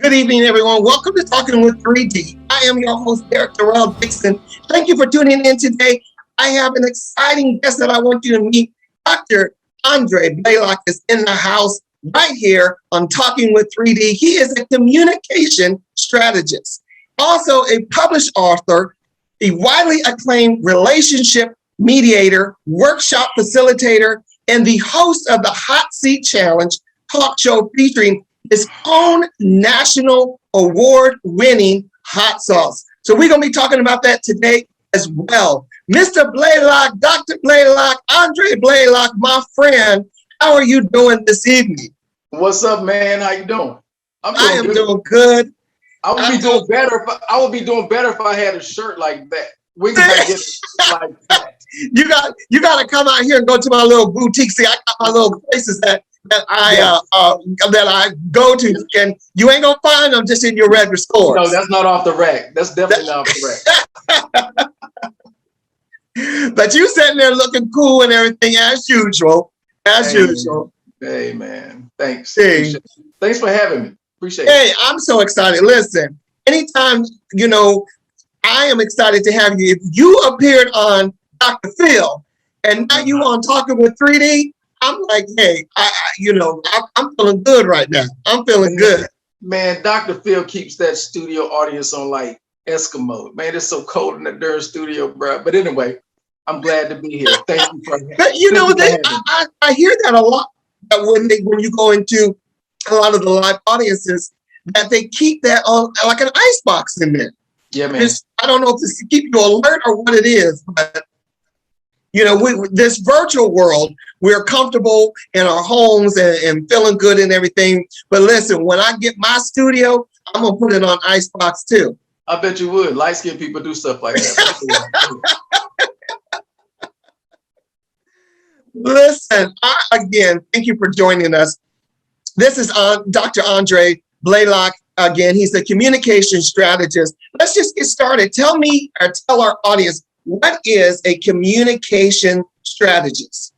Good evening, everyone. Welcome to Talking with 3D. I am your host, Derek Terrell Dixon. Thank you for tuning in today. I have an exciting guest that I want you to meet. Dr. Andre Blaylock is in the house right here on Talking with 3D. He is a communication strategist, also a published author, a widely acclaimed relationship mediator, workshop facilitator, and the host of the Hot Seat Challenge talk show featuring his own national award-winning hot sauce. So we're going to be talking about that today as well. Mr. Blaylock, Dr. Blaylock, Andre Blaylock, my friend, how are you doing this evening? What's up, man? How you doing? I am doing good. I would be doing better if I had a shirt like that. We can get like that. You got to come out here and go to my little boutique. See, I got my little places that I go to, and you ain't gonna find them just in your regular stores. No, that's not off the rack. That's definitely not off the rack. But you sitting there looking cool and everything as usual. Usual. Hey man, thanks. Hey. Thanks for having me. Appreciate it. Hey, I'm so excited. Listen, anytime I am excited to have you. If you appeared on Dr. Phil, and now you on Talking with 3D. I'm like, hey, I'm feeling good right now. I'm feeling good. Man, Dr. Phil keeps that studio audience on like Eskimo. Man, it's so cold in the darn studio, bro. But anyway, I'm glad to be here. Thank you for having me. I hear that a lot. That when you go into a lot of the live audiences, that they keep that on like an icebox in there. Yeah, man. I don't know if it's to keep you alert or what it is, but this virtual world, we're comfortable in our homes and feeling good and everything. But listen, when I get my studio, I'm going to put it on icebox too. I bet you would. Light-skinned people do stuff like that. Listen, again, thank you for joining us. This is Dr. Andre Blaylock. Again, he's a communication strategist. Let's just get started. Tell me or tell our audience, what is a communication strategist?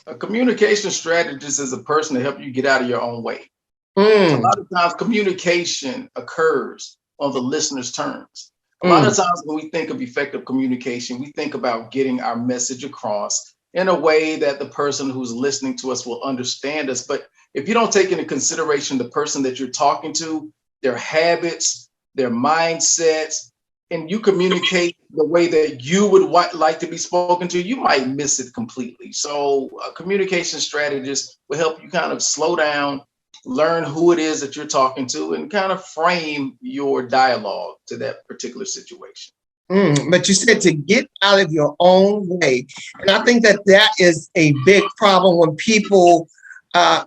A communication strategist is a person to help you get out of your own way. A lot of times communication occurs on the listener's terms. A lot of times when we think of effective communication, we think about getting our message across in a way that the person who's listening to us will understand us. But if you don't take into consideration the person that you're talking to, their habits, their mindsets, and you communicate the way that you would like to be spoken to, you might miss it completely. So a communication strategist will help you kind of slow down, learn who it is that you're talking to, and kind of frame your dialogue to that particular situation. But you said to get out of your own way. And I think that is a big problem when people, I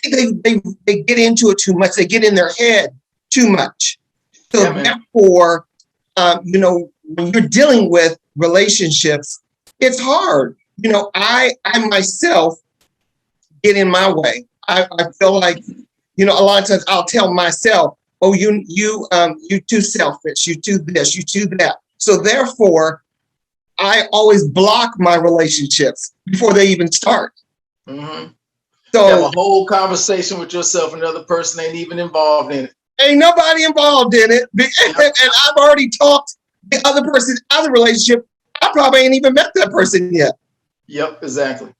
think they get into it too much. They get in their head too much. So therefore, when you're dealing with relationships, it's hard. I myself get in my way. I feel like, a lot of times I'll tell myself, oh, you too selfish, you too this, you too that. So therefore, I always block my relationships before they even start. Mm-hmm. So you have a whole conversation with yourself, and another person ain't even involved in it. Ain't nobody involved in it. And I've already talked the other person out of the relationship. I probably ain't even met that person yet. Yep, exactly.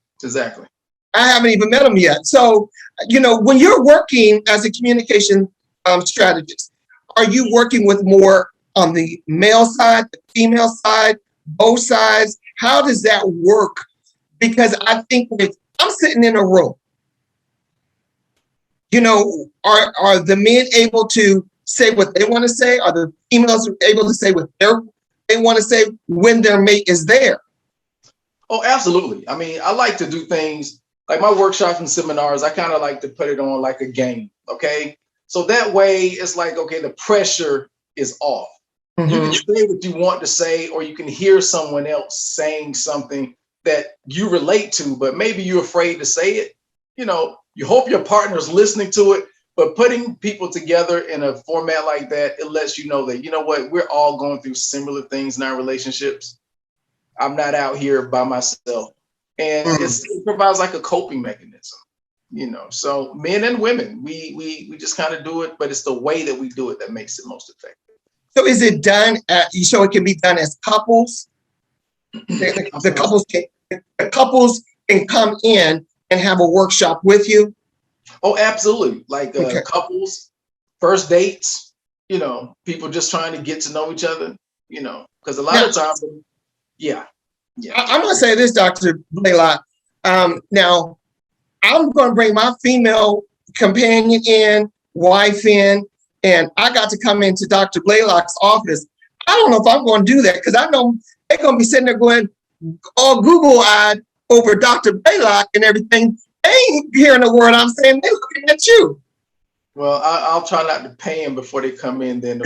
I haven't even met them yet. So, when you're working as a communication strategist, are you working with more on the male side, the female side, both sides? How does that work? Because I think if I'm sitting in a room, are the men able to say what they want to say? Are the females able to say what they want to say when their mate is there? Oh, absolutely. I mean, I like to do things like my workshops and seminars. I kind of like to put it on like a game. Okay. So that way it's like, okay, the pressure is off. Mm-hmm. You can say what you want to say, or you can hear someone else saying something that you relate to, but maybe you're afraid to say it. You hope your partner's listening to it, but putting people together in a format like that, it lets you know that, we're all going through similar things in our relationships. I'm not out here by myself. And it provides like a coping mechanism. So men and women, we just kind of do it, but it's the way that we do it that makes it most effective. So is it done so it can be done as couples? The couples can come in and have a workshop with you? Oh, absolutely. Like Okay. couples, first dates, people just trying to get to know each other, because a lot of times, yeah. I'm going to say this, Dr. Blaylock. Now, I'm going to bring my female companion in, wife in, and I got to come into Dr. Blaylock's office. I don't know if I'm going to do that because I know they're going to be sitting there going all Google-eyed over Dr. Blaylock and everything. They ain't hearing a word I'm saying. They're looking at you. Well, I'll try not to pay them before they come in then.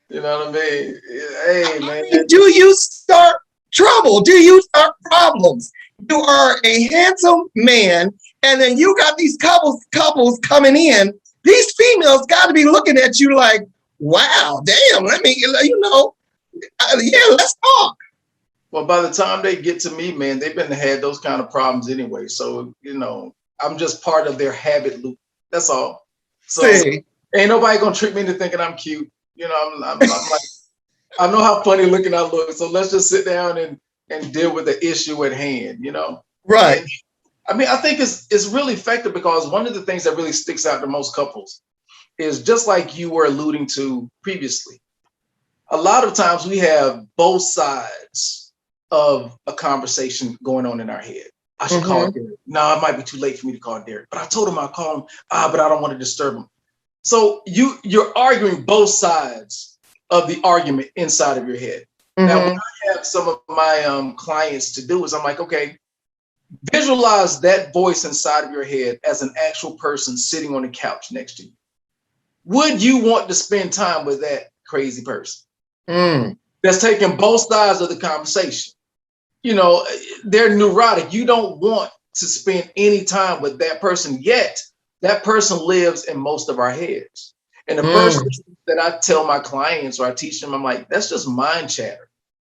You know what I mean? Hey, man. Do you start trouble? Do you start problems? You are a handsome man, and then you got these couples coming in. These females got to be looking at you like, wow, damn, let's talk. Well, by the time they get to me, man, they've been had those kind of problems anyway. So, I'm just part of their habit loop. That's all. So ain't nobody gonna trick me into thinking I'm cute. I'm like, I know how funny looking I look. So let's just sit down and deal with the issue at hand, Right. And, I think it's really effective because one of the things that really sticks out to most couples is just like you were alluding to previously. A lot of times we have both sides of a conversation going on in our head. I should call Derek. No, it might be too late for me to call Derek, but I told him I'll call him. But I don't want to disturb him. So you're arguing both sides of the argument inside of your head. Now, what I have some of my clients to do is I'm like, okay, visualize that voice inside of your head as an actual person sitting on the couch next to you. Would you want to spend time with that crazy person that's taking both sides of the conversation? They're neurotic. You don't want to spend any time with that person, yet that person lives in most of our heads. And the first thing that I tell my clients or I teach them, I'm like, that's just mind chatter.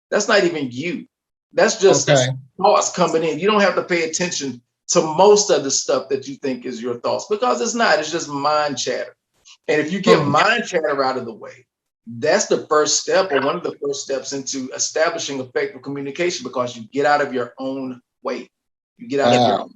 That's not even you. That's just thoughts coming in. You don't have to pay attention to most of the stuff that you think is your thoughts because it's not. It's just mind chatter. And if you get mind chatter out of the way, that's the first step or one of the first steps into establishing effective communication because you get out of your own way. You get out of your own.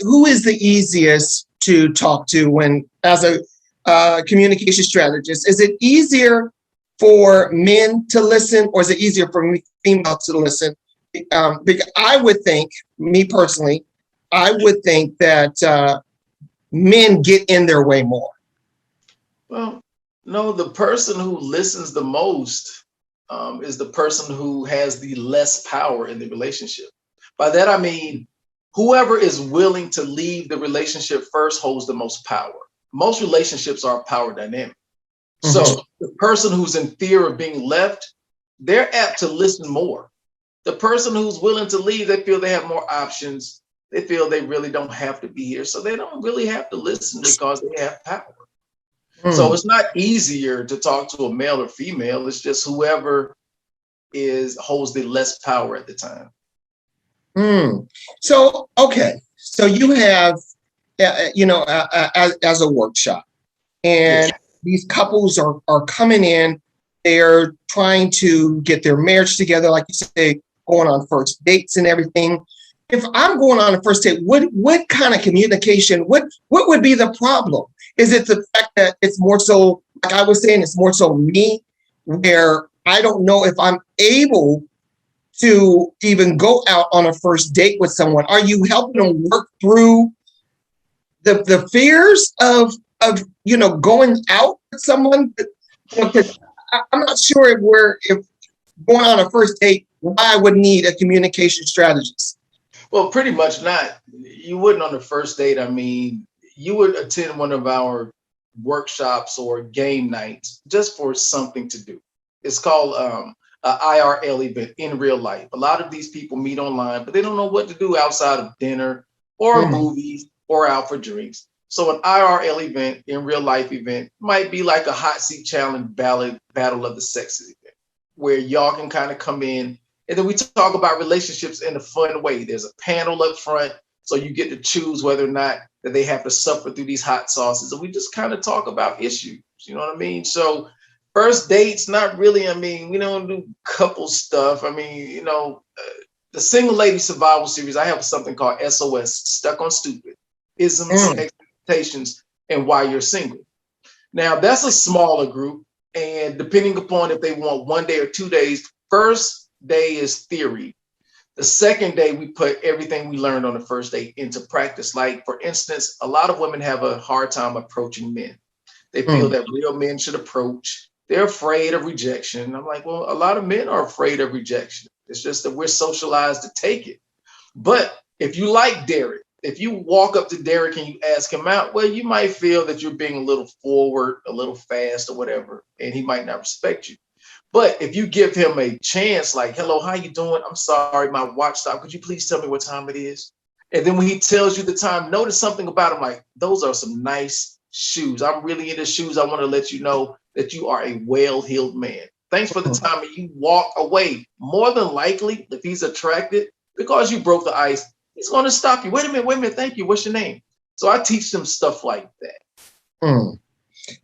Who is the easiest to talk to when, as a communication strategist? Is it easier for men to listen, or is it easier for females to listen? Because I would think, me personally, I would think that men get in their way more. Well, no, the person who listens the most is the person who has the less power in the relationship. By that, I mean, whoever is willing to leave the relationship first holds the most power. Most relationships are power dynamic. So the person who's in fear of being left, they're apt to listen more. The person who's willing to leave, they feel they have more options. They feel they really don't have to be here. So they don't really have to listen because they have power. So it's not easier to talk to a male or female. It's just whoever holds the less power at the time. So, okay. So you have, as a workshop, and these couples are coming in, they're trying to get their marriage together, like you say, going on first dates and everything. If I'm going on a first date, what kind of communication, what would be the problem? Is it the fact that it's more so, like I was saying, it's more so me, where I don't know if I'm able to even go out on a first date with someone? Are you helping them work through the fears of going out with someone? Because I'm not sure if going on a first date, why I would need a communication strategist. Well, pretty much not. You wouldn't on the first date. I mean, you would attend one of our workshops or game nights just for something to do. It's called an IRL event, in real life. A lot of these people meet online, but they don't know what to do outside of dinner or movies or out for drinks. So an IRL event, in real life event, might be like a hot seat challenge battle of the sexes event, where y'all can kind of come in And then we talk about relationships in a fun way. There's a panel up front, so you get to choose whether or not that they have to suffer through these hot sauces. And we just kind of talk about issues, you know what I mean? So first dates, not really. I mean, we don't do couple stuff. I mean, the Single Lady Survival Series, I have something called SOS, Stuck on Stupid, Isms, Expectations, and Why You're Single. Now, that's a smaller group. And depending upon if they want 1 day or 2 days, first day is theory. The second day, we put everything we learned on the first day into practice. Like, for instance, a lot of women have a hard time approaching men. They feel that real men should approach. They're afraid of rejection. I'm like, well, a lot of men are afraid of rejection. It's just that we're socialized to take it. But if you like Derek, if you walk up to Derek and you ask him out, well, you might feel that you're being a little forward, a little fast or whatever, and he might not respect you. But if you give him a chance, like, hello, how you doing? I'm sorry, my watch stopped. Could you please tell me what time it is? And then when he tells you the time, notice something about him, like, those are some nice shoes. I'm really into shoes. I want to let you know that you are a well-heeled man. Thanks for the time. And you walk away. More than likely, if he's attracted, because you broke the ice, he's going to stop you. Wait a minute. Thank you. What's your name? So I teach them stuff like that.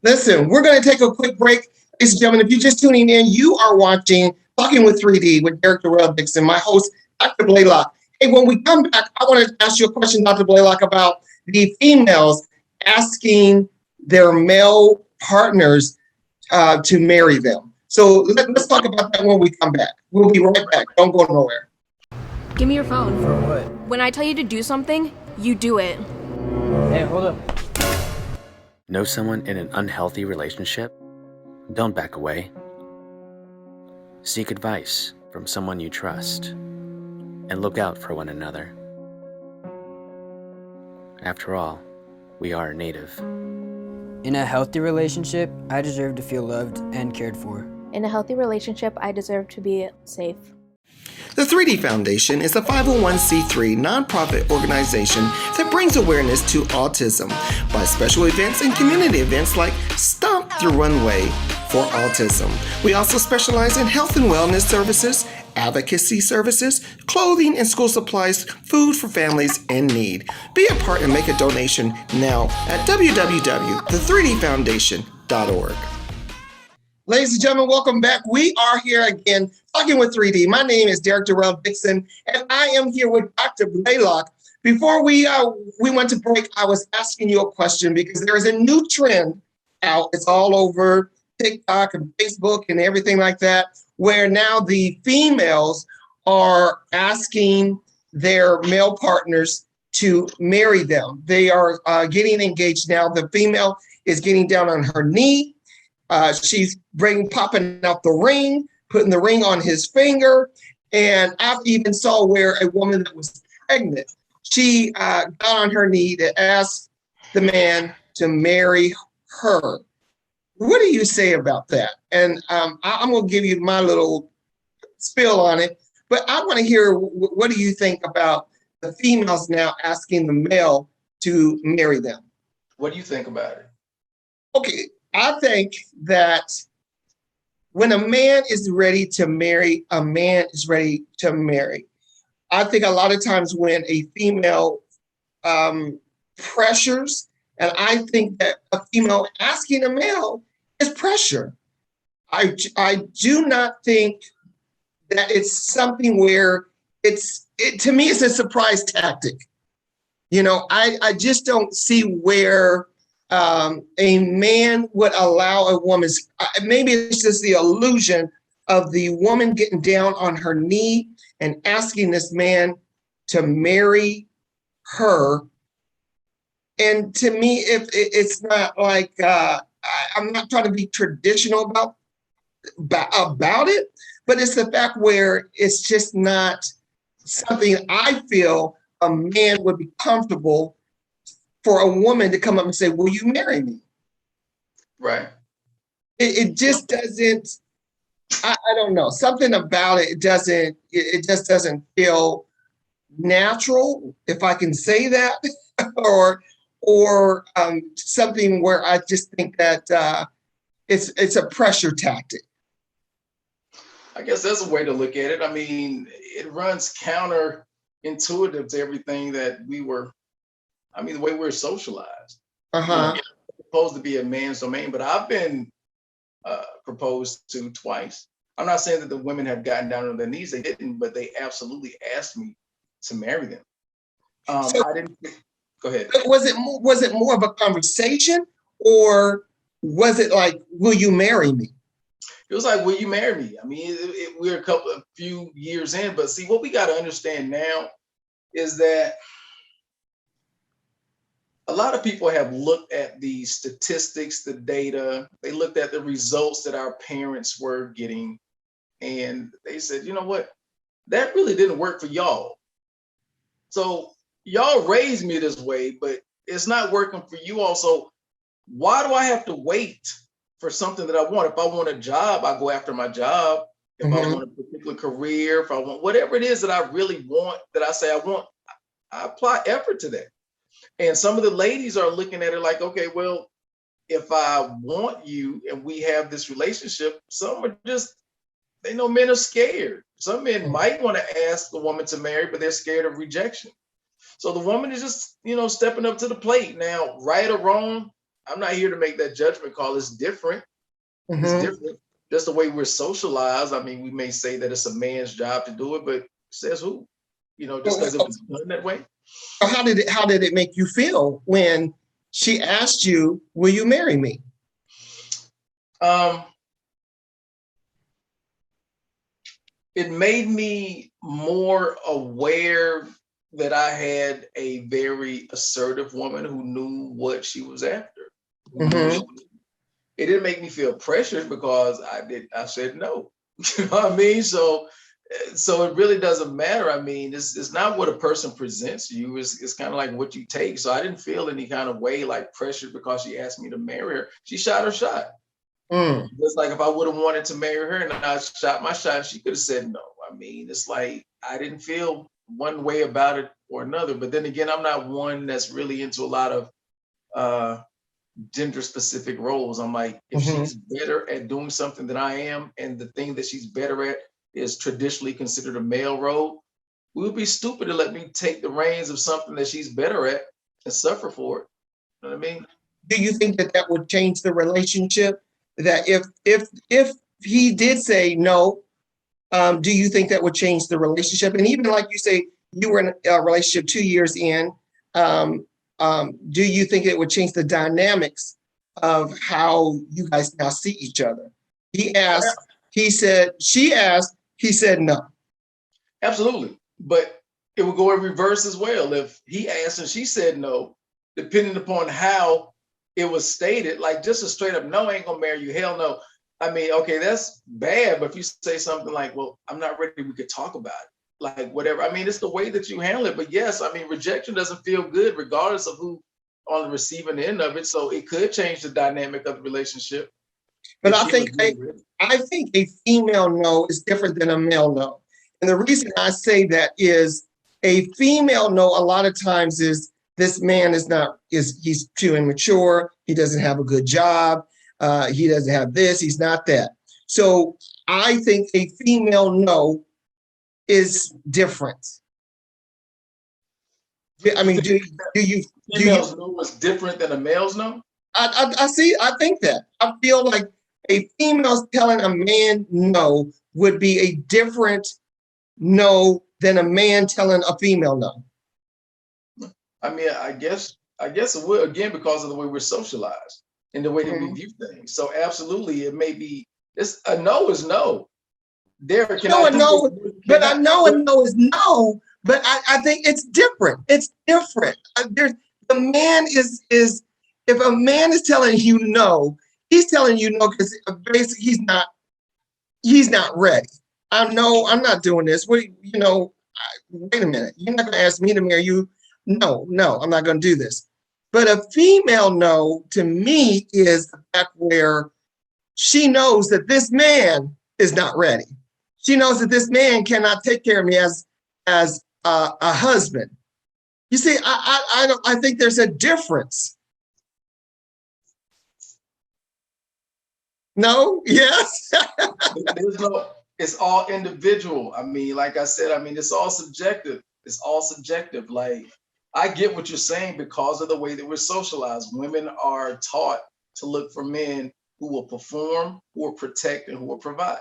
Listen, we're going to take a quick break. Ladies and gentlemen, if you're just tuning in, you are watching Talking with 3D with Derek Darrell Dixon, my host, Dr. Blaylock. Hey, when we come back, I want to ask you a question, Dr. Blaylock, about the females asking their male partners to marry them. So let's talk about that when we come back. We'll be right back. Don't go nowhere. Give me your phone. For what? When I tell you to do something, you do it. Hey, hold up. Know someone in an unhealthy relationship? Don't back away. Seek advice from someone you trust, and look out for one another. After all, we are native. In a healthy relationship, I deserve to feel loved and cared for. In a healthy relationship, I deserve to be safe. The 3D Foundation is a 501c3 nonprofit organization that brings awareness to autism by special events and community events like Stomp the Runway for Autism. We also specialize in health and wellness services, advocacy services, clothing and school supplies, food for families in need. Be a part and make a donation now at www.the3dfoundation.org. Ladies and gentlemen, welcome back. We are here again talking with 3D. My name is Derek Darrell Dixon, and I am here with Dr. Blaylock. Before we went to break, I was asking you a question because there is a new trend out. It's all over TikTok and Facebook and everything like that, where now the females are asking their male partners to marry them. They are getting engaged now. The female is getting down on her knee. She's popping out the ring, putting the ring on his finger. And I even saw where a woman that was pregnant, she got on her knee to ask the man to marry her. What do you say about that? And I'm going to give you my little spill on it, but I want to hear, what do you think about the females now asking the male to marry them? What do you think about it? Okay. I think that when a man is ready to marry, a man is ready to marry. I think a lot of times when a female pressures, and I think that a female asking a male is pressure. I do not think that it's something where to me, it's a surprise tactic. I just don't see where a man would allow a woman's, maybe it's just the illusion of the woman getting down on her knee and asking this man to marry her. And to me, if it's not like, I'm not trying to be traditional about it, but it's the fact where it's just not something I feel a man would be comfortable for a woman to come up and say, will you marry me? Right. It just doesn't, I don't know, something about it just doesn't feel natural, if I can say that, or something where I just think that it's a pressure tactic. I guess that's a way to look at it. I mean, it runs counterintuitive to everything that the way we're socialized. Uh-huh. It's supposed to be a man's domain, but I've been proposed to twice. I'm not saying that the women have gotten down on their knees. They didn't, but they absolutely asked me to marry them. So I didn't. Go ahead. was it more of a conversation, or was it like, will you marry me? It was like, will you marry me? I mean, we're a few years in, but see, what we got to understand now is that a lot of people have looked at the statistics, the data, they looked at the results that our parents were getting, and they said, you know what, that really didn't work for y'all. So y'all raised me this way, but it's not working for you all. So why do I have to wait for something that I want? If I want a job, I go after my job. If I want a particular career, if I want whatever it is that I really want, that I say I want, I apply effort to that. And some of the ladies are looking at it like, okay, well, if I want you and we have this relationship, some are just, they know men are scared. Some men might want to ask the woman to marry, but they're scared of rejection. So the woman is just, stepping up to the plate. Now, right or wrong, I'm not here to make that judgment call. It's different. It's different. Just the way we're socialized. I mean, we may say that it's a man's job to do it, but says who? Just because it was done that way. So how did it make you feel when she asked you, will you marry me? It made me more aware that I had a very assertive woman who knew what she was after. It didn't make me feel pressured because I said no. You know what I mean? So it really doesn't matter. I mean, it's not what a person presents you. It's kind of like what you take. So I didn't feel any kind of way like pressured because she asked me to marry her. She shot her shot. It's like if I would have wanted to marry her and I shot my shot, she could have said no. I mean, it's like I didn't feel one way about it or another. But then again, I'm not one that's really into a lot of gender specific roles. I'm like, if she's better at doing something than I am, and the thing that she's better at is traditionally considered a male role, we would be stupid to let me take the reins of something that she's better at and suffer for it. You know what I mean? Do you think that would change the relationship? That if he did say no, do you think that would change the relationship? And even like you say, you were in a relationship 2 years in. Do you think it would change the dynamics of how you guys now see each other? He asked, he said, she asked, he said no. Absolutely. But it would go in reverse as well. If he asked and she said no, depending upon how it was stated, like just a straight up no, I ain't gonna marry you, hell no. I mean, okay, that's bad. But if you say something like, well, I'm not ready, we could talk about it. Like whatever. I mean, it's the way that you handle it. But yes, I mean, rejection doesn't feel good regardless of who on the receiving end of it. So it could change the dynamic of the relationship. But I think a female no is different than a male no. And the reason I say that is a female no a lot of times is this man he's too immature. He doesn't have a good job. He doesn't have this. He's not that. So I think a female no is different. I mean, do you females know what's different than a male's no? I think that. I feel like a female telling a man no would be a different no than a man telling a female no. I mean, I guess it will, again, because of the way we're socialized and the way that we view things. So absolutely, it may be, a no is no. Derek, I know a no is no, but I think it's different. It's different. The man is if a man is telling you no, he's telling you no because basically he's not ready. I know I'm not doing this. Wait a minute. You're not going to ask me to marry you. No, I'm not going to do this. But a female no to me is the fact where she knows that this man is not ready. She knows that this man cannot take care of me as a husband. You see, I think there's a difference. No? Yes? it's all individual. I mean, like I said, I mean, it's all subjective. It's all subjective. Like, I get what you're saying because of the way that we're socialized. Women are taught to look for men who will perform, who will protect, and who will provide.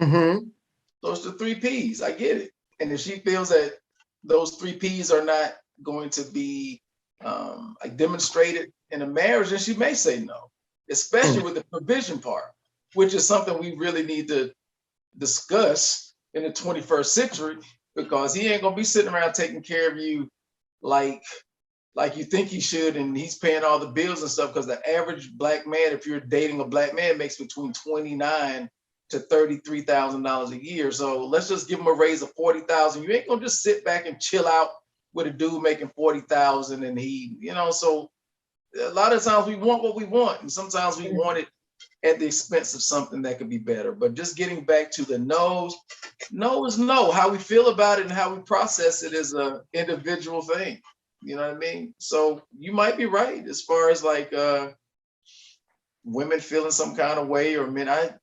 Mm-hmm. Those are the 3 Ps. I get it. And if she feels that those 3 Ps are not going to be like demonstrated in a marriage, then she may say no, especially with the provision part, which is something we really need to discuss in the 21st century, because he ain't gonna be sitting around taking care of you like you think he should, and he's paying all the bills and stuff. Because the average black man, if you're dating a black man, makes between $29,000 to $33,000 a year. So let's just give him a raise of $40,000. You ain't gonna just sit back and chill out with a dude making $40,000, and he, you know. So a lot of times we want what we want, and sometimes we want it at the expense of something that could be better. But just getting back to the no's, no is no. How we feel about it and how we process it is an individual thing. You know what I mean? So you might be right as far as like women feeling some kind of way, or men. I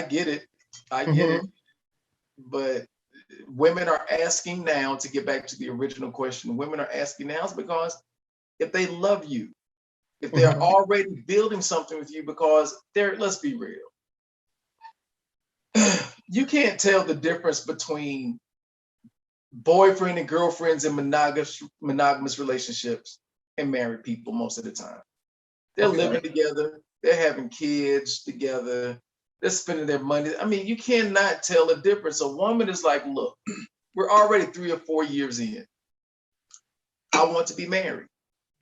get it. I get it. But women are asking now, to get back to the original question, women are asking now because if they love you, if they're already building something with you, because let's be real, you can't tell the difference between boyfriend and girlfriends in monogamous relationships and married people most of the time. They're living together, they're having kids together, they're spending their money. I mean, you cannot tell the difference. A woman is like, look, we're already 3 or 4 years in. I want to be married.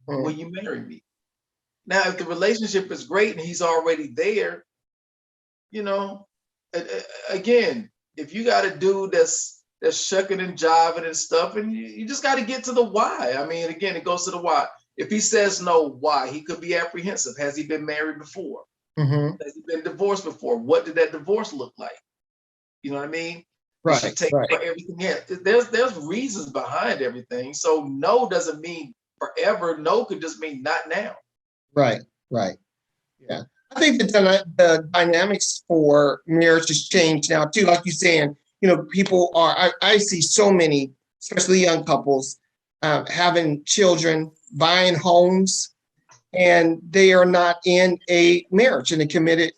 Will you marry me? Now, if the relationship is great and he's already there, you know, again, if you got a dude that's shucking and jiving and stuff, and you just got to get to the why. I mean, again, it goes to the why. If he says no, why? He could be apprehensive. Has he been married before? Has he been divorced before? What did that divorce look like? You know what I mean? Right. She take for everything else. There's reasons behind everything. So no doesn't mean forever. No could just mean not now. Right. Yeah. I think the dynamics for marriage has changed now too. Like you're saying, you know, people are, I see so many, especially young couples, having children, buying homes, and they are not in a marriage, in a committed,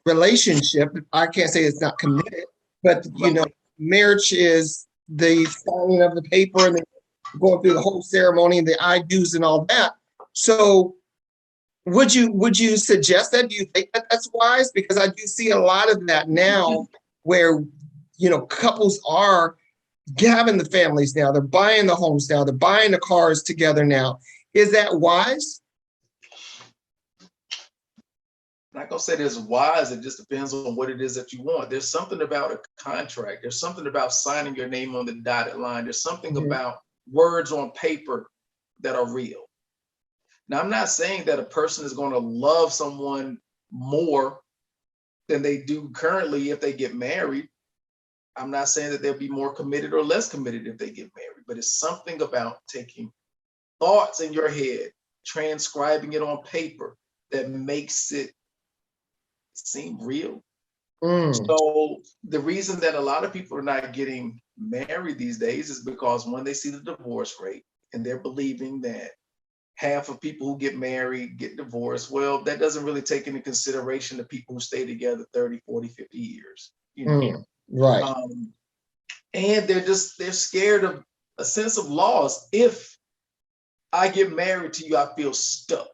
relationship. I can't say it's not committed, but, you know, marriage is the signing of the paper and going through the whole ceremony and the I do's and all that. So would you suggest that? Do you think that that's wise? Because I do see a lot of that now where, you know, couples are having the families now, they're buying the homes now, they're buying the cars together now. Is that wise? I'm not gonna say it's wise. It just depends on what it is that you want. There's something about a contract. There's something about signing your name on the dotted line. There's something about words on paper that are real. Now, I'm not saying that a person is going to love someone more than they do currently if they get married. I'm not saying that they'll be more committed or less committed if they get married, but it's something about taking thoughts in your head, transcribing it on paper, that makes it seem real. So the reason that a lot of people are not getting married these days is because, when they see the divorce rate and they're believing that half of people who get married get divorced, well, that doesn't really take into consideration the people who stay together 30, 40, 50 years. You know? Right. And they're scared of a sense of loss. If I get married to you, I feel stuck.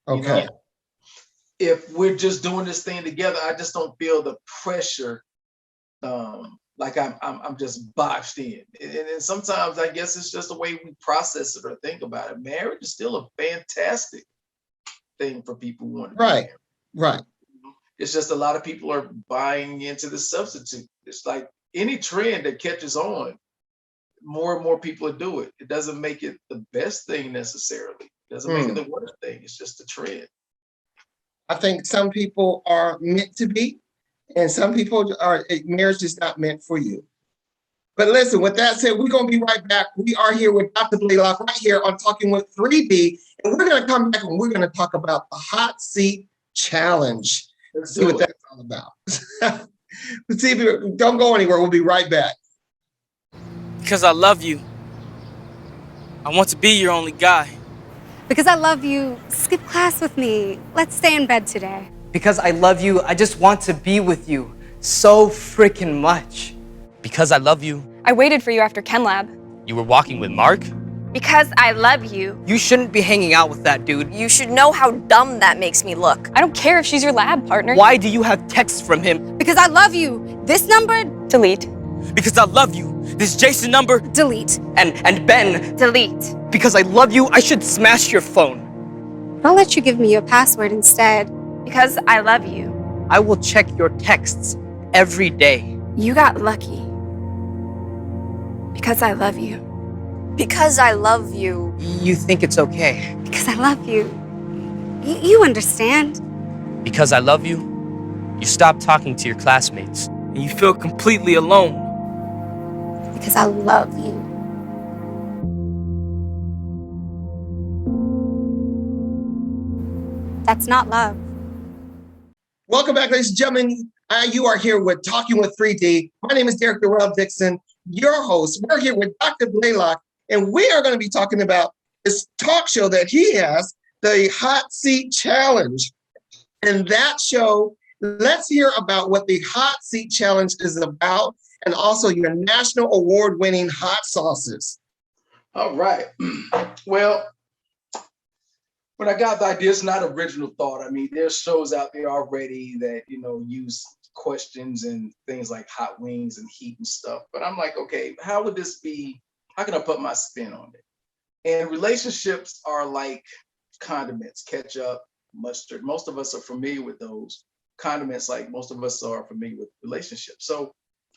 Okay. You know? If we're just doing this thing together, I just don't feel the pressure, like I'm just boxed in. And sometimes I guess it's just the way we process it or think about it. Marriage is still a fantastic thing for people who want to be married. Right. It's just a lot of people are buying into the substitute. It's like any trend that catches on, more and more people do it. It doesn't make it the best thing necessarily. It doesn't make it the worst thing. It's just a trend. I think some people are meant to be, and some people marriage is not meant for you. But listen, with that said, we're going to be right back. We are here with Dr. Blaylock right here on Talking with 3D, and we're going to come back and we're going to talk about the hot seat challenge. Let's see what do it. that's all all about. Let's see if you don't go anywhere. We'll be right back. Because I love you. I want to be your only guy. Because I love you, skip class with me. Let's stay in bed today. Because I love you, I just want to be with you so freaking much. Because I love you. I waited for you after Chem Lab. You were walking with Mark? Because I love you. You shouldn't be hanging out with that dude. You should know how dumb that makes me look. I don't care if she's your lab partner. Why do you have texts from him? Because I love you. This number, Delete. Because I love you. This Jason number. delete. And Ben, Delete. because I love you, I should smash your phone. I'll let you give me your password instead. Because I love you. I will check your texts every day. You got lucky. Because I love you. Because I love you. You think it's okay. Because I love you. You understand. Because I love you. You stopped talking to your classmates. And you feel completely alone. Because I love you. That's not love. Welcome back, ladies and gentlemen. You are here with Talking with 3D. My name is Derek Darrell Dixon, your host. We're here with Dr. Blaylock, and we are going to be talking about this talk show that he has, the Hot Seat Challenge. And that show, let's hear about what the Hot Seat Challenge is about, and also your national award-winning hot sauces. All right. Well, when I got the idea, it's not original thought. I mean, there's shows out there already that, use questions and things like hot wings and heat and stuff. But I'm like, okay, how would this be? How can I put my spin on it? And relationships are like condiments, ketchup, mustard. Most of us are familiar with those condiments, like most of us are familiar with relationships. So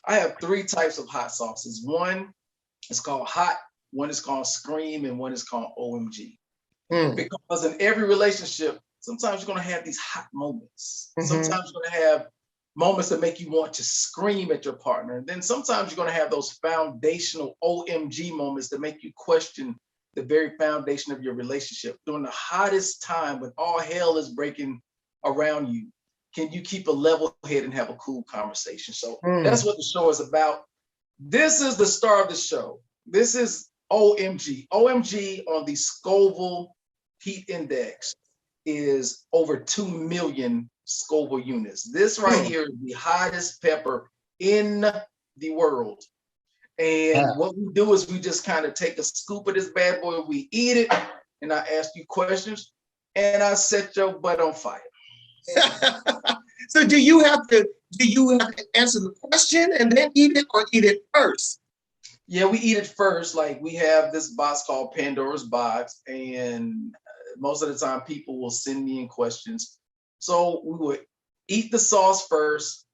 I have 3 types of hot sauces. One is called hot, one is called scream, and one is called OMG. Because in every relationship, sometimes you're going to have these hot moments. Sometimes you're going to have moments that make you want to scream at your partner. And then sometimes you're going to have those foundational OMG moments that make you question the very foundation of your relationship. During the hottest time when all hell is breaking around you, can you keep a level head and have a cool conversation? So that's what the show is about. This is the star of the show. This is OMG. OMG on the Scoville Heat Index is over 2 million Scoville units. This right here is the hottest pepper in the world. And what we do is we just kind of take a scoop of this bad boy, we eat it, and I ask you questions, and I set your butt on fire. So do you have to answer the question and then eat it, or eat it first? Yeah, we eat it first. Like, we have this box called Pandora's Box, and most of the time people will send me in questions. So we would eat the sauce first,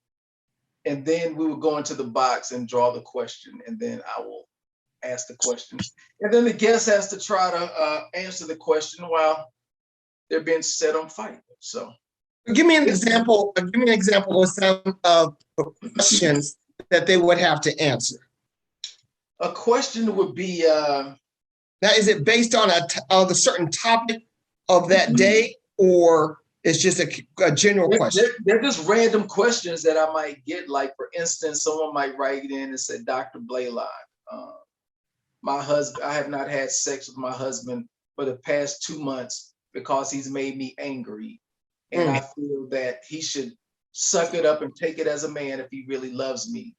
and then we would go into the box and draw the question, and then I will ask the question. And then the guest has to try to answer the question while they're being set on fire. So give me an example. Give me an example of some of the questions that they would have to answer. A question would be, now, is it based on a certain topic of that day, or it's just a general question? They're just random questions that I might get. Like, for instance, someone might write in and say, Dr. Blaylock, my husband, I have not had sex with my husband for the past 2 months because he's made me angry. And I feel that he should suck it up and take it as a man if he really loves me,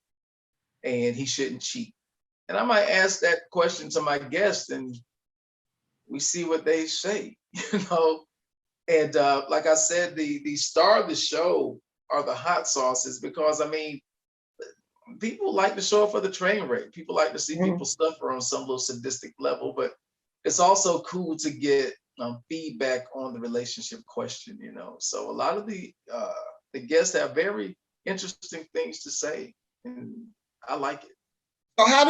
and he shouldn't cheat. And I might ask that question to my guest, and we see what they say, And like I said, the star of the show are the hot sauces, because, I mean, people like to show up for the train wreck. People like to see people suffer on some little sadistic level, but it's also cool to get feedback on the relationship question, So a lot of the guests have very interesting things to say, and I like it. So how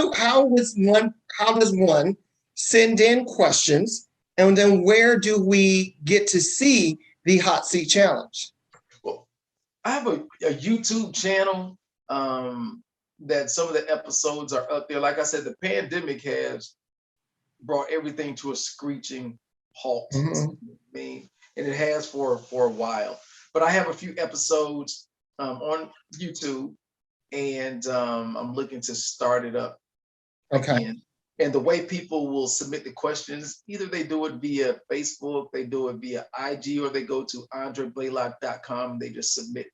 does one send in questions, and then where do we get to see the Hot Seat Challenge? Well, I have a YouTube channel that some of the episodes are up there. Like I said, the pandemic has brought everything to a screeching halt. I mean, and it has for a while. But I have a few episodes on YouTube, and I'm looking to start it up Okay. again. And the way people will submit the questions, either they do it via Facebook, they do it via IG, or they go to ANDREBLAYLOCK.com. They just submit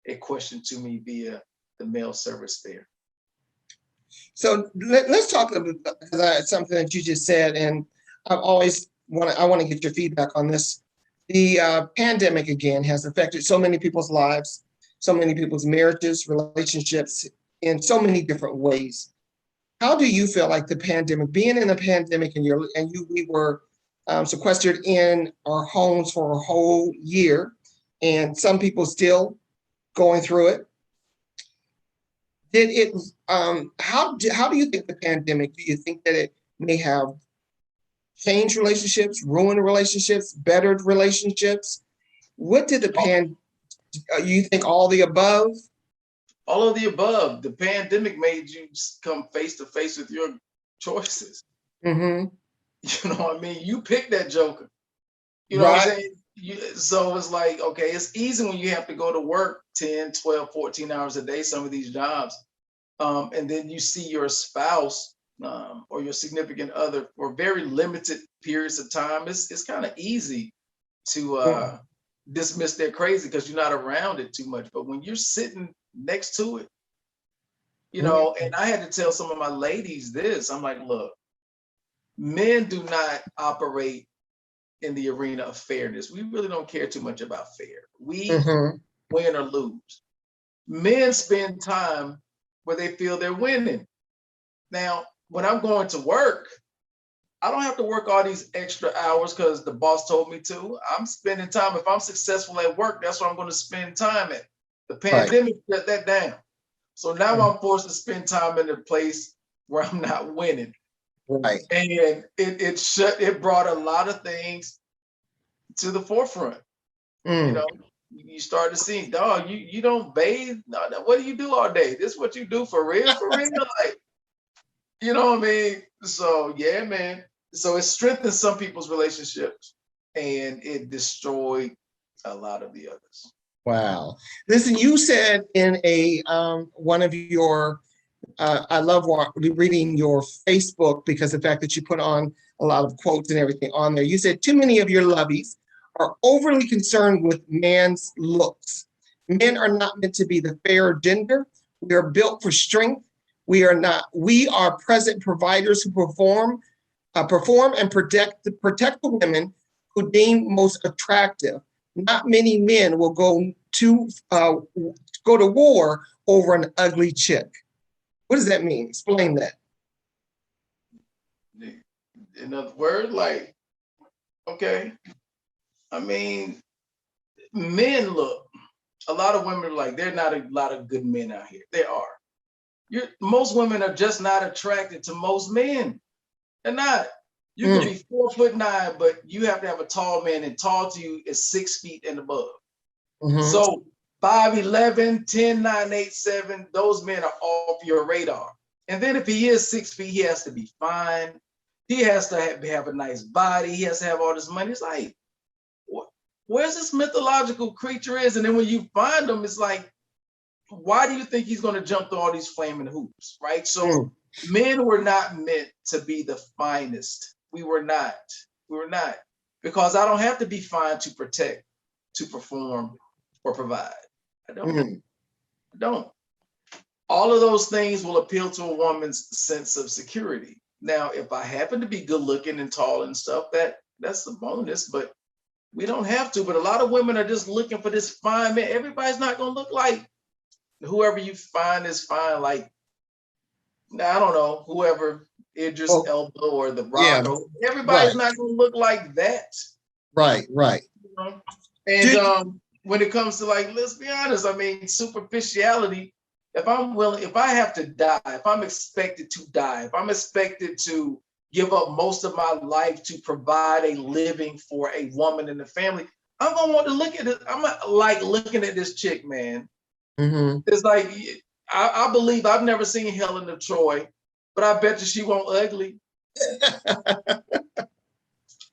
a question to me via the mail service there. So let's talk about something that you just said, and I want to get your feedback on this. The pandemic again has affected so many people's lives, so many people's marriages, relationships in so many different ways. How do you feel like the pandemic, being in a pandemic, we were sequestered in our homes for a whole year, and some people still going through it? Did it? How do you think the pandemic? Do you think that it may have changed relationships, ruined relationships, bettered relationships? What did you think all the above? All of the above. The pandemic made you come face to face with your choices. Mm-hmm. You know what I mean? You pick that joker. You know what I'm saying? So it's like, okay, it's easy when you have to go to work 10, 12, 14 hours a day, some of these jobs. And then you see your spouse or your significant other for very limited periods of time. It's kind of easy to dismiss their crazy because you're not around it too much. But when you're sitting next to it, you know, and I had to tell some of my ladies this, I'm like, look, men do not operate in the arena of fairness. We really don't care too much about fair. We win or lose. Men spend time where they feel they're winning. Now, when I'm going to work, I don't have to work all these extra hours because the boss told me to. I'm spending time. If I'm successful at work, that's where I'm going to spend time at. The pandemic shut that down. So now I'm forced to spend time in a place where I'm not winning. Right. And it brought a lot of things to the forefront. You know, you start to see, dog, you don't bathe. No, what do you do all day? This is what you do for real? Like, you know what I mean? So yeah, man. So it strengthened some people's relationships and it destroyed a lot of the others. Wow. Listen, you said in a one of your I love reading your Facebook because the fact that you put on a lot of quotes and everything on there. You said too many of your lovies are overly concerned with man's looks. Men are not meant to be the fair gender. We are built for strength. We are present providers who perform and protect the women who deem most attractive. Not many men will go to war over an ugly chick. What does that mean? Explain that. In other words, like, okay, I mean, men look, a lot of women are like, there are not a lot of good men out here. There are. Most women are just not attracted to most men. They're not. You can be 4'9", but you have to have a tall man, and tall to you is 6 feet and above. So 5'11", 10'9", 8'7", those men are off your radar. And then if he is 6 feet, he has to be fine. He has to have a nice body. He has to have all this money. It's like, where's this mythological creature is? And then when you find him, it's like, why do you think he's going to jump through all these flaming hoops, right? So men were not meant to be the finest. We were not. Because I don't have to be fine to protect, to perform, or provide. I don't. All of those things will appeal to a woman's sense of security. Now, if I happen to be good looking and tall and stuff, that's a bonus, but we don't have to. But a lot of women are just looking for this fine man. Everybody's not going to look like whoever you find is fine. Like, I don't know, whoever, Idris Elba or The Rock. Everybody's not going to look like that. Right. You know? And when it comes to, like, let's be honest, I mean, superficiality, if I have to die, if I'm expected to die, if I'm expected to give up most of my life to provide a living for a woman in the family, I'm going to want to look at it. I'm not like looking at this chick, man. It's like, I believe I've never seen Helen of Troy, but I bet you she won't ugly.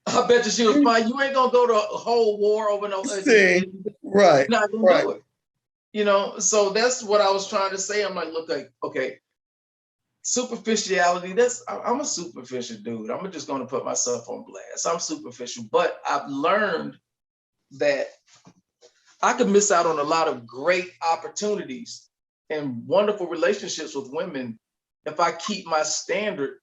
I bet you she was fine. You ain't gonna go to a whole war over no ugly. Right. You're not gonna do it. So that's what I was trying to say. I'm like, look, like, okay, superficiality, I'm a superficial dude. I'm just going to put myself on blast. I'm superficial, but I've learned that I could miss out on a lot of great opportunities and wonderful relationships with women if I keep my standard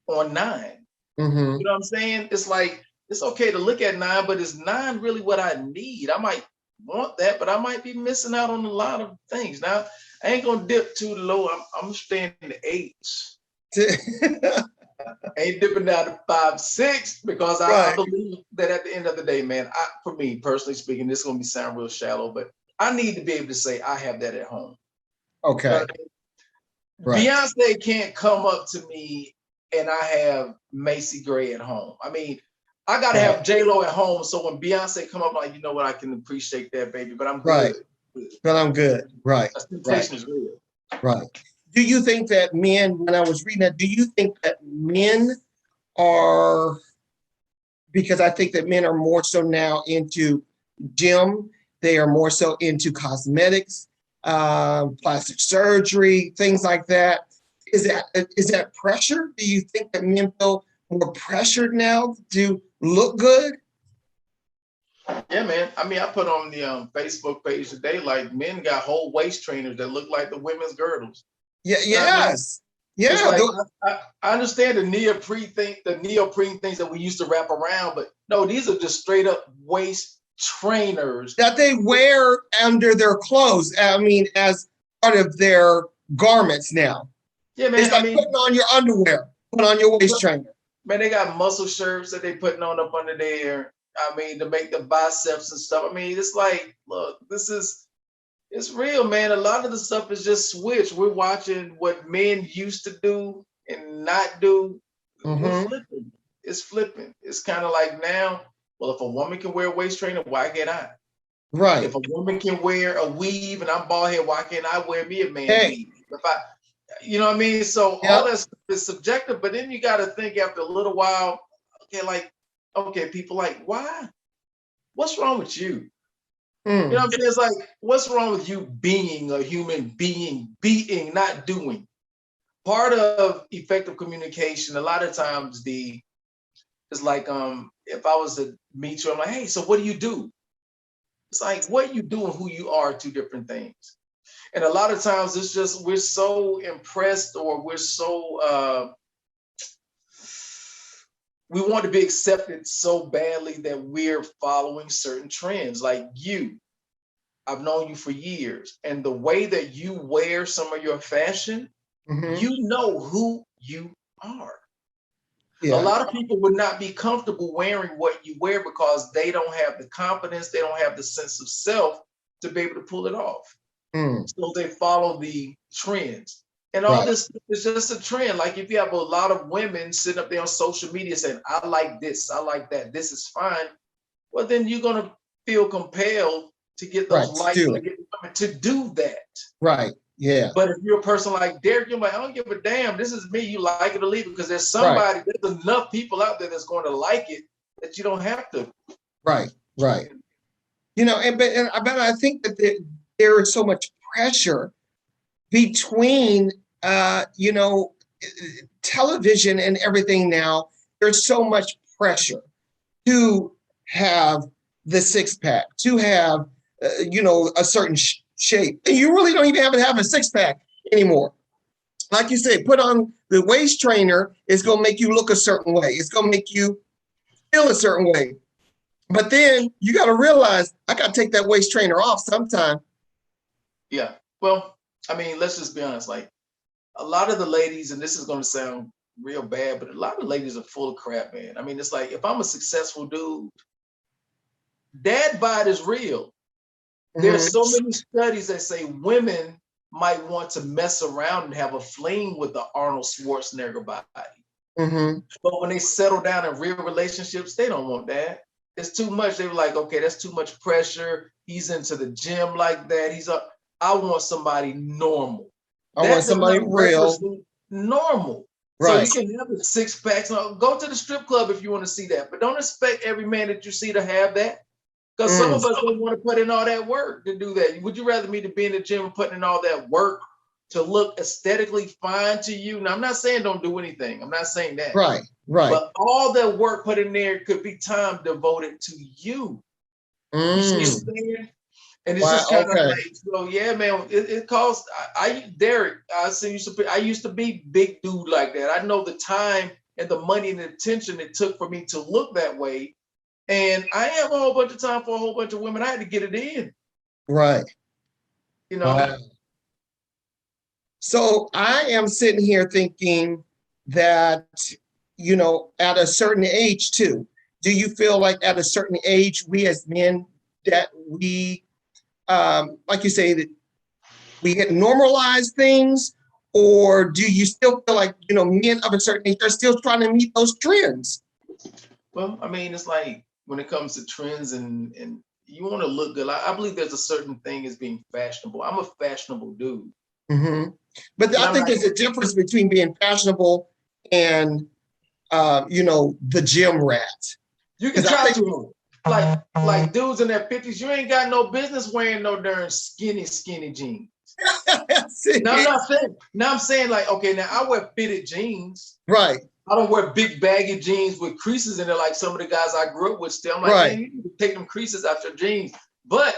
on 9. You know what I'm saying? It's like, it's okay to look at 9, but is 9 really what I need? I might want that, but I might be missing out on a lot of things. Now, I ain't gonna dip too low. I'm staying in the 8s. Ain't dipping down to 5, 6 because I believe that at the end of the day, man, for me personally speaking, this is gonna sound real shallow, but I need to be able to say I have that at home. Okay. You know what I mean? Beyonce can't come up to me and I have Macy Gray at home. I mean, I gotta have J-Lo at home. So when Beyonce come up, I'm like, you know what, I can appreciate that, baby, but I'm good. But I'm good. Right. That temptation is real. Right. Do you think that men, when I was reading that, do you think that men are, because I think that men are more so now into gym, they are more so into cosmetics, plastic surgery, things like that. Is that pressure? Do you think that men feel more pressured now to look good? Yeah, man. I mean, I put on the Facebook page today, like men got whole waist trainers that look like the women's girdles. Yeah, yes. Yeah. Like, I understand the neoprene things that we used to wrap around, but no, these are just straight up waist trainers that they wear under their clothes. I mean, as part of their garments now. Yeah, man. It's like putting on your underwear, put on your waist trainer. Man, they got muscle shirts that they putting on up under there. I mean, to make the biceps and stuff. I mean, it's like, look, it's real, man. A lot of the stuff is just switched. We're watching what men used to do and not do. It's flipping. It's kind of like now, well, if a woman can wear a waist trainer, why can't I? Right. If a woman can wear a weave and I'm bald head, why can't I wear me a man weave? You know what I mean? So all that stuff is subjective, but then you got to think after a little while, okay, people like, why? What's wrong with you? You know what I'm saying? It's like, what's wrong with you being a human being, not doing? Part of effective communication, a lot of times it's like, if I was to meet you, I'm like, hey, so what do you do? It's like, what you do and who you are, two different things. And a lot of times it's just, we're so impressed or we're so, we want to be accepted so badly that we're following certain trends. Like I've known you for years, and the way that you wear some of your fashion, you know who you are. Yeah. A lot of people would not be comfortable wearing what you wear because they don't have the confidence, they don't have the sense of self to be able to pull it off. So they follow the trends. And all this is just a trend. Like if you have a lot of women sitting up there on social media saying, I like this, I like that, this is fine. Well, then you're going to feel compelled to get those likes to do that. Right. Yeah. But if you're a person like Derek, you're like, I don't give a damn. This is me. You like it or leave it, because there's somebody, there's enough people out there that's going to like it that you don't have to. Right. Right. You know, but I think that there is so much pressure between, you know, television and everything now. There's so much pressure to have the six pack, to have, you know, a certain shape. And you really don't even have a six pack anymore. Like you said, put on the waist trainer, it's going to make you look a certain way. It's going to make you feel a certain way. But then you got to realize, I got to take that waist trainer off sometime. Yeah. Well, I mean, let's just be honest. Like a lot of the ladies, and this is going to sound real bad, but a lot of ladies are full of crap, man. I mean, it's like, if I'm a successful dude, dad bod is real. There's so many studies that say women might want to mess around and have a fling with the Arnold Schwarzenegger body. But when they settle down in real relationships, they don't want that. It's too much. They were like, okay, that's too much pressure. He's into the gym like that. I want somebody normal. I want somebody real. Normal. Right. So you can have the six packs. Go to the strip club if you want to see that. But don't expect every man that you see to have that. Because some of us don't want to put in all that work to do that. Would you rather me to be in the gym and putting in all that work to look aesthetically fine to you? Now, I'm not saying don't do anything. I'm not saying that. Right, right. But all that work put in there could be time devoted to you. You see what I'm saying? And it's just kind of like, so yeah, man, it costs. Derek, I used to be big dude like that. I know the time and the money and the attention it took for me to look that way. And I have a whole bunch of time for a whole bunch of women. I had to get it in. Right. You know. Wow. So I am sitting here thinking that, you know, at a certain age too, do you feel like at a certain age, we as men, that we, like you say, that we get normalized things, or do you still feel like, you know, men of a certain age are still trying to meet those trends? Well, I mean, it's like when it comes to trends and you want to look good. I believe there's a certain thing as being fashionable. I'm a fashionable dude. Mm-hmm. But I think there's a difference between being fashionable and, you know, the gym rat. You can try to. Like dudes in their 50s, you ain't got no business wearing no darn skinny jeans. Now I'm saying like, okay, now I wear fitted jeans. Right. I don't wear big baggy jeans with creases in it like some of the guys I grew up with still. I'm like, man, you need to take them creases out your jeans. But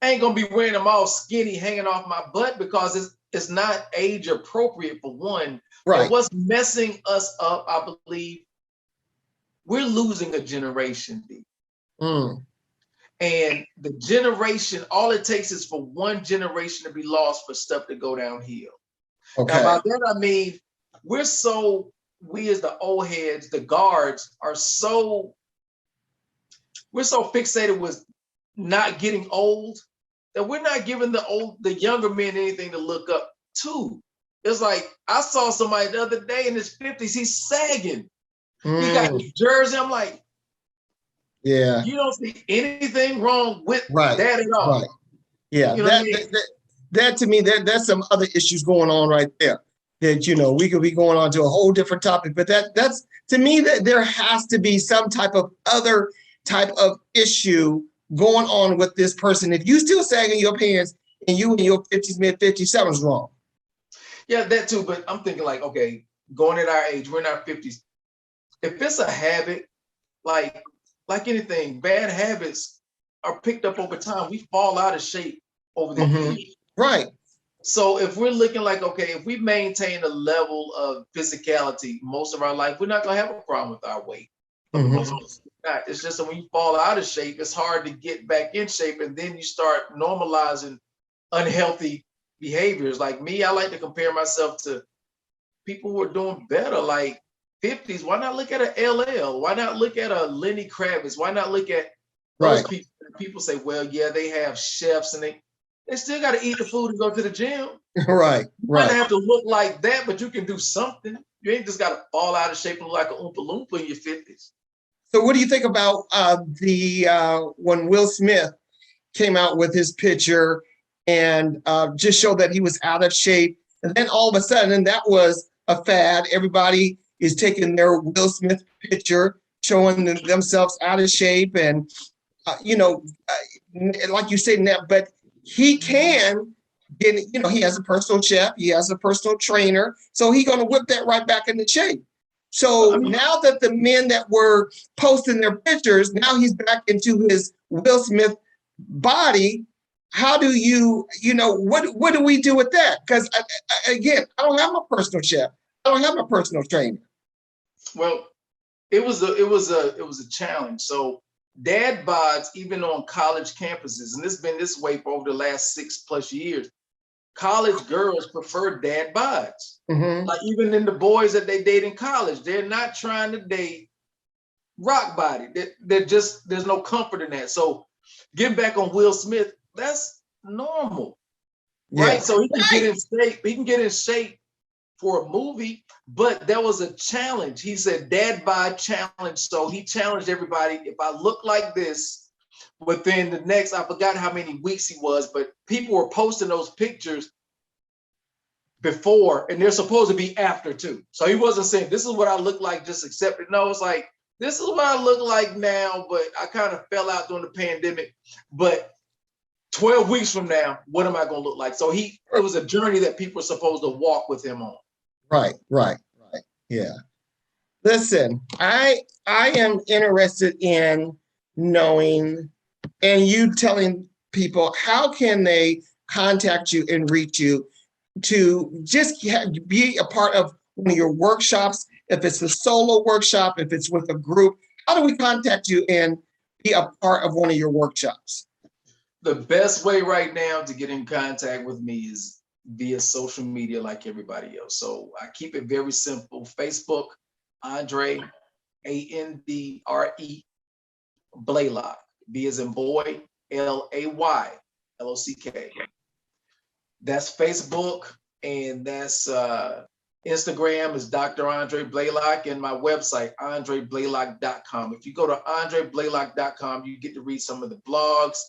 I ain't gonna be wearing them all skinny hanging off my butt because it's not age appropriate for one. Right. And what's messing us up, I believe, we're losing a generation, D. And the generation, all it takes is for one generation to be lost for stuff to go downhill. Okay. Now, by that I mean, we as the old heads, the guards, we're so fixated with not getting old that we're not giving the younger men anything to look up to. It's like, I saw somebody the other day in his 50s, he's sagging. He got his jersey. I'm like, yeah, you don't see anything wrong with that at all. Right. Yeah, you know that to me, that's some other issues going on right there. That, you know, we could be going on to a whole different topic, but that's to me that there has to be some type of other type of issue going on with this person. If you still sagging your pants and you in your 50s, mid-50s, something's wrong. Yeah, that too. But I'm thinking like, okay, going at our age, we're in our 50s. If it's a habit, like anything, bad habits are picked up over time. We fall out of shape over the years. Right. So if we're looking like, okay, if we maintain a level of physicality most of our life, we're not gonna have a problem with our weight. It's just that when you fall out of shape, it's hard to get back in shape, and then you start normalizing unhealthy behaviors. Like me, I like to compare myself to people who are doing better, like 50s. Why not look at a LL? Why not look at a Lenny Kravitz? Why not look at those people? People say, well, yeah, they have chefs and they still got to eat the food and go to the gym. Right. You might not have to look like that, but you can do something. You ain't just got to fall out of shape and look like an Oompa Loompa in your 50s. So what do you think about when Will Smith came out with his picture and just showed that he was out of shape? And then all of a sudden, that was a fad. Everybody is taking their Will Smith picture, showing themselves out of shape. And, you know, like you said, but he can get, you know, he has a personal chef, he has a personal trainer. So he's going to whip that right back into shape. So now that the men that were posting their pictures, now he's back into his Will Smith body. How do you know, what do we do with that? Because again, I don't have my personal chef. I don't have my personal trainer. Well, it was a challenge. So dad bods, even on college campuses, and it's been this way for over the last 6+ years, college girls prefer dad bods. Like even in the boys that they date in college, they're not trying to date rock body. They're just, there's no comfort in that. So getting back on Will Smith, that's normal, right? So he can get in shape. He can get in shape for a movie, but there was a challenge. He said dad bod challenge. So he challenged everybody. If I look like this within the next, I forgot how many weeks he was, but people were posting those pictures before, and they're supposed to be after too. So he wasn't saying this is what I look like, just accept it. No, it's like this is what I look like now, but I kind of fell out during the pandemic. But 12 weeks from now, what am I going to look like? So it was a journey that people are supposed to walk with him on. Right. Yeah. Listen, I am interested in knowing, and you telling people, how can they contact you and reach you to just be a part of one of your workshops? If it's a solo workshop, if it's with a group, how do we contact you and be a part of one of your workshops? The best way right now to get in contact with me is via social media like everybody else. So I keep it very simple. Facebook, Andre, ANDRE Blaylock, B as in boy, LAYLOCK. That's Facebook, and that's Instagram is Dr. Andre Blaylock, and my website, ANDREBLAYLOCK.com. If you go to ANDREBLAYLOCK.com, you get to read some of the blogs.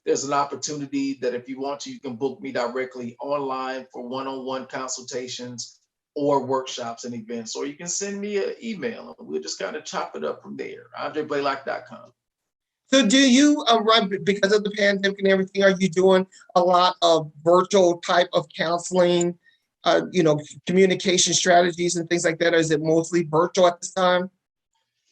There's an opportunity that if you want to, you can book me directly online for one-on-one consultations or workshops and events, or you can send me an email and we'll just kind of chop it up from there. ANDREBLAYLOCK.com. So do you run, because of the pandemic and everything, are you doing a lot of virtual type of counseling, communication strategies and things like that? Or is it mostly virtual at this time?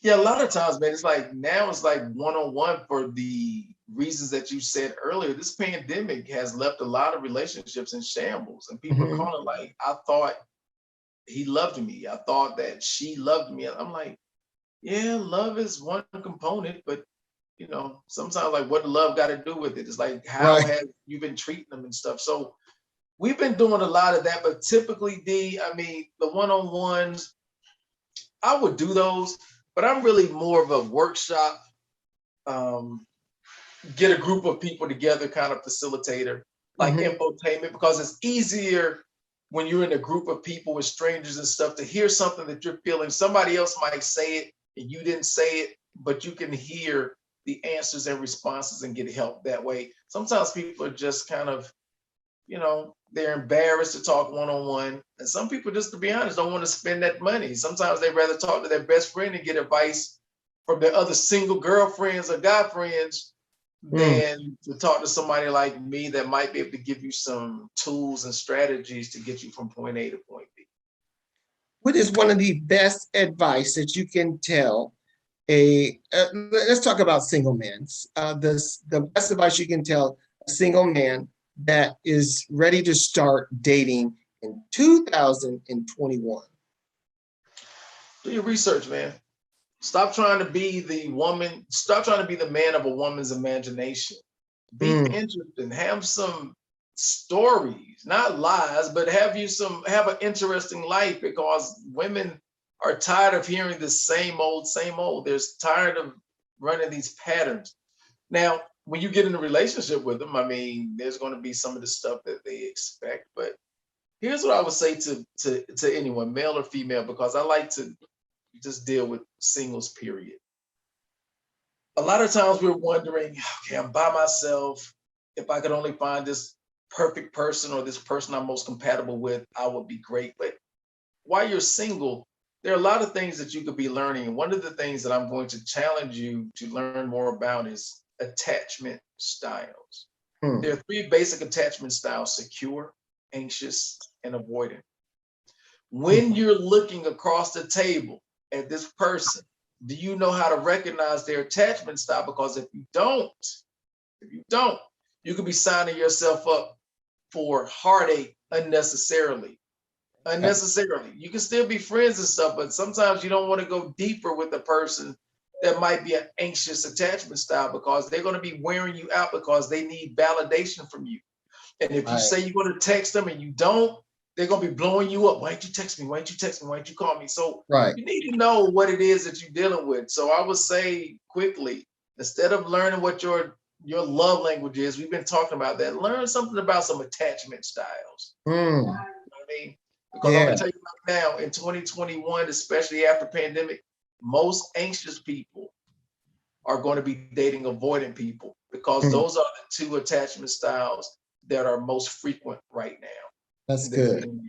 Yeah, a lot of times, man, it's like now it's like one-on-one for the reasons that you said earlier. This pandemic has left a lot of relationships in shambles, and people are calling like, I thought he loved me. I thought that she loved me. I'm like, yeah, love is one component, but sometimes like what love got to do with it? It's like, how have you been treating them and stuff? So we've been doing a lot of that, but typically, the one-on-ones, I would do those, but I'm really more of a workshop, get a group of people together kind of facilitator, like infotainment, because it's easier when you're in a group of people with strangers and stuff to hear something that you're feeling. Somebody else might say it and you didn't say it, but you can hear the answers and responses and get help that way. Sometimes people are just kind of, they're embarrassed to talk one-on-one. And some people, just to be honest, don't want to spend that money. Sometimes they'd rather talk to their best friend and get advice from their other single girlfriends or guy friends than to talk to somebody like me that might be able to give you some tools and strategies to get you from point A to point B. What is one of the best advice that you can tell let's talk about single men. The best advice you can tell a single man that is ready to start dating in 2021? Do your research, man. Stop trying to be the woman. Stop trying to be the man of a woman's imagination. Be interested. Have some stories, not lies, but have an interesting life, because women are tired of hearing the same old. They're tired of running these patterns. Now, when you get in a relationship with them, there's going to be some of the stuff that they expect. But here's what I would say to anyone, male or female, because I like to just deal with singles, period. A lot of times we're wondering, okay, I'm by myself. If I could only find this perfect person or this person I'm most compatible with, I would be great. But while you're single, there are a lot of things that you could be learning. And one of the things that I'm going to challenge you to learn more about is attachment styles. There are 3 basic attachment styles: secure, anxious, and avoidant. When you're looking across the table at this person, do you know how to recognize their attachment style? Because if you don't, you could be signing yourself up for heartache unnecessarily. You can still be friends and stuff, but sometimes you don't want to go deeper with the person that might be an anxious attachment style, because they're going to be wearing you out because they need validation from you. And if you say you're going to text them and you don't, they're going to be blowing you up. Why didn't you text me? Why didn't you text me? Why didn't you call me? So you need to know what it is that you're dealing with. So I would say quickly, instead of learning what your love language is, we've been talking about that, learn something about some attachment styles. You know what I mean? Because I'm going to tell you right now, in 2021, especially after pandemic, most anxious people are going to be dating avoidant people, because those are the 2 attachment styles that are most frequent right now. That's good.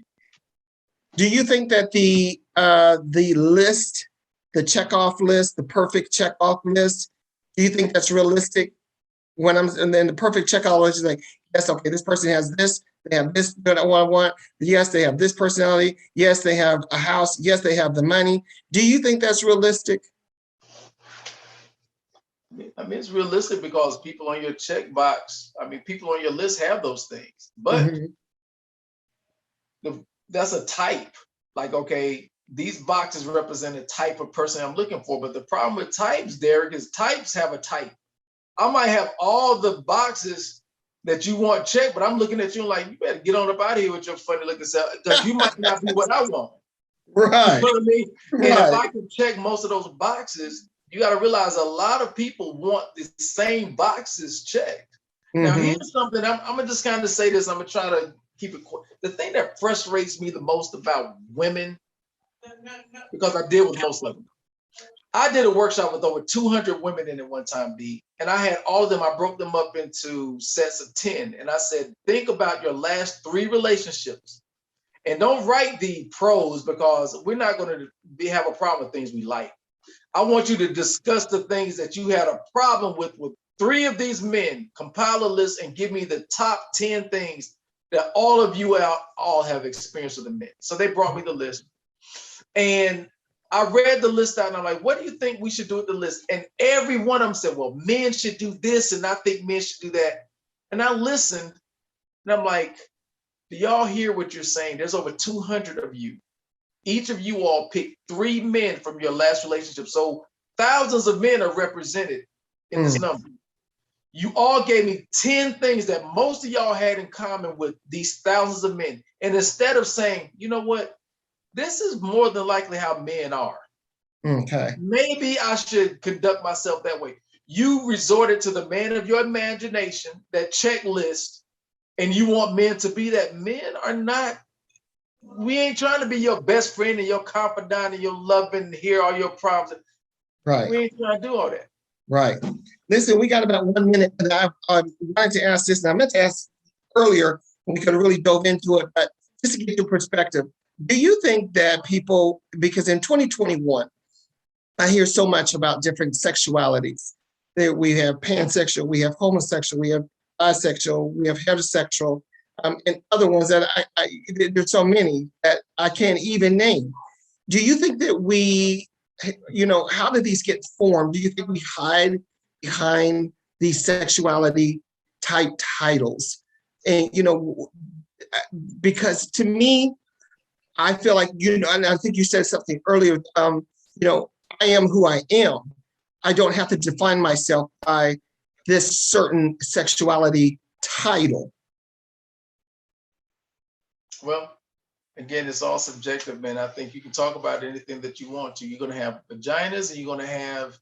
Do you think that the list the checkoff list, the perfect checkoff list? Do you think that's realistic? And then the perfect checkoff list is like, yes, okay, this person has this, they have this that I want. Yes, they have this personality. Yes, they have a house. Yes, they have the money. Do you think that's realistic? I mean, it's realistic because people on your checkbox, I mean, people on your list have those things, but that's a type. Like, okay, these boxes represent a type of person I'm looking for. But the problem with types, Derek, is types have a type. I might have all the boxes that you want checked, but I'm looking at you like, you better get on up out of here with your funny looking self, because you might not be what I want. Right. You know what I mean? Right. And if I can check most of those boxes, you got to realize a lot of people want the same boxes checked. Now, here's something, I'm gonna just kind of say this, I'm gonna try to keep it quick. The thing that frustrates me the most about women, because I deal with most of them, I did a workshop with over 200 women in it one time, B, and I had all of them, I broke them up into sets of 10. And I said, think about your last 3 relationships. And don't write the pros, because we're not going to have a problem with things we like. I want you to discuss the things that you had a problem with 3 of these men. Compile a list and give me the top 10 things that all of you all have experienced with the men. So they brought me the list. And I read the list out and I'm like, what do you think we should do with the list? And every one of them said, well, men should do this, and I think men should do that. And I listened and I'm like, do y'all hear what you're saying? There's over 200 of you. Each of you all picked 3 men from your last relationship. So thousands of men are represented in this number. You all gave me 10 things that most of y'all had in common with these thousands of men. And instead of saying, you know what, this is more than likely how men are. Okay. Maybe I should conduct myself that way. You resorted to the man of your imagination, that checklist, and you want men to be that. Men are not, we ain't trying to be your best friend and your confidant and your love and hear all your problems. Right. We ain't trying to do all that. Right. Listen, we got about 1 minute, and I wanted to ask this, and I meant to ask earlier, and we could have really dove into it, but just to get your perspective, do you think that people, because in 2021, I hear so much about different sexualities. We have pansexual, we have homosexual, we have bisexual, we have heterosexual, and other ones that there's so many that I can't even name. Do you think that we, how do these get formed? Do you think we hide behind these sexuality type titles? And, because to me, I feel like, and I think you said something earlier, I am who I am. I don't have to define myself by this certain sexuality title. Well, again, it's all subjective, man. I think you can talk about anything that you want to. You're going to have vaginas and you're going to have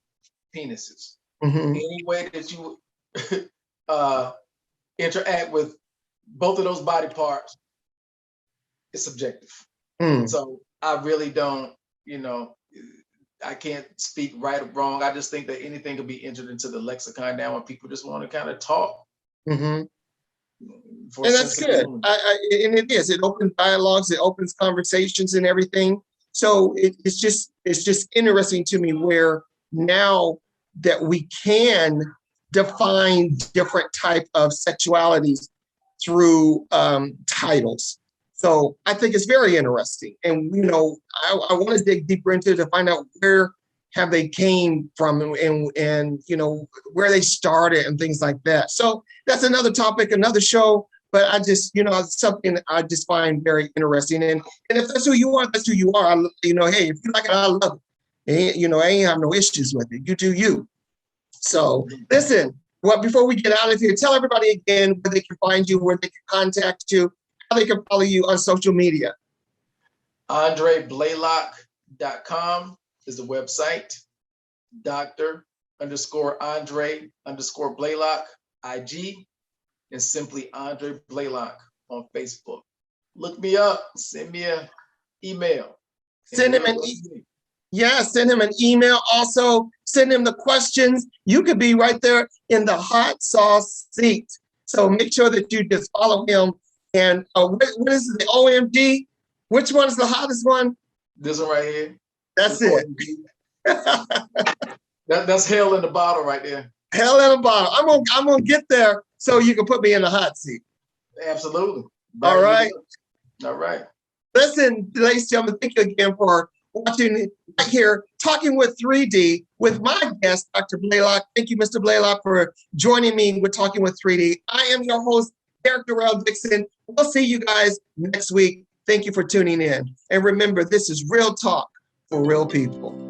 penises. Any way that you interact with both of those body parts is subjective. So I really don't, I can't speak right or wrong. I just think that anything could be entered into the lexicon now when people just want to kind of talk. And that's good. And it is. It opens dialogues. It opens conversations and everything. So it's just interesting to me where now that we can define different type of sexualities through titles. So I think it's very interesting. And, I want to dig deeper into it to find out where have they came from and where they started and things like that. So that's another topic, another show. But I just, it's something I just find very interesting. And if that's who you are, that's who you are. Hey, if you like it, I love it. And, I ain't have no issues with it. You do you. So listen, before we get out of here, tell everybody again where they can find you, where they can contact you, how they can follow you on social media. ANDREBLAYLOCK.com is the website. Dr._Andre_Blaylock, IG, and simply Andre Blaylock on Facebook. Look me up, send me an email. Send him an email. Also, send him the questions. You could be right there in the hot sauce seat. So make sure that you just follow him. And what is it, the OMG? Which one is the hottest one? This one right here. That's it. That's hell in the bottle right there. Hell in a bottle. I'm gonna get there so you can put me in the hot seat. Absolutely. All right. All right. Listen, ladies and gentlemen, thank you again for watching right here, Talking with 3D with my guest, Dr. Blaylock. Thank you, Mr. Blaylock, for joining me with Talking with 3D. I am your host, Derek Darrell Dixon. We'll see you guys next week. Thank you for tuning in. And remember, this is Real Talk for real people.